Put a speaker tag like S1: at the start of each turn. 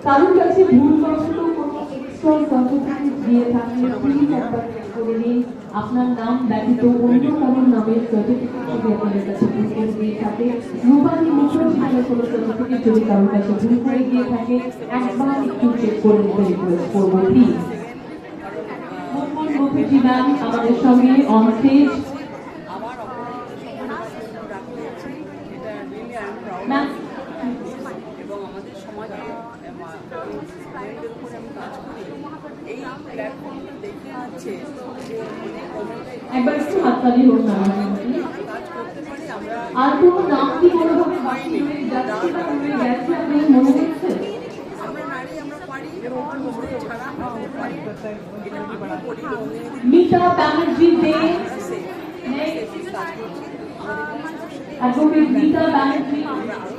S1: কারোর কাছে ভুলবশত কোনো এক্সট্রা সার্টিফিকেট দিয়ে থাকলে প্লিজ একবার চেক করে নিন। আপনার নাম ব্যতীত অন্য কারোর নামের সার্টিফিকেট যদি আপনাদের কাছে ভুল করে দিয়ে থাকে, রূপালী মুখার্জি নামে কোনো সার্টিফিকেট যদি কারোর কাছে ভুল করে দিয়ে থাকে, একবার একটু চেক করে নিতে রিকোয়েস্ট করবো প্লিজ। মুখার্জি ম্যাম আমাদের সঙ্গে অন স্টেজ। ম্যাম
S2: এবং আমাদের সমাজে উপরে আমি কাজ করি, এই প্ল্যাটফর্মটা দেখে হচ্ছে যে
S1: একবার একটু হাততালি হোক না
S2: কাজ করতে পারি আমরা।
S1: আর কোনো নাম কি কোনোভাবে বাকি রয়ে যাচ্ছে বা রয়ে গেছে আপনার মনে হচ্ছে?
S2: আমরা নারী, আমরা পারি ছাড়া আমরা পারি, এটা আমরা করি।
S1: মিতা ব্যানার্জি দে,
S2: কাজ করছি
S1: অ্যাডভোকেট মিতা ব্যানার্জি।
S2: আমরা আরো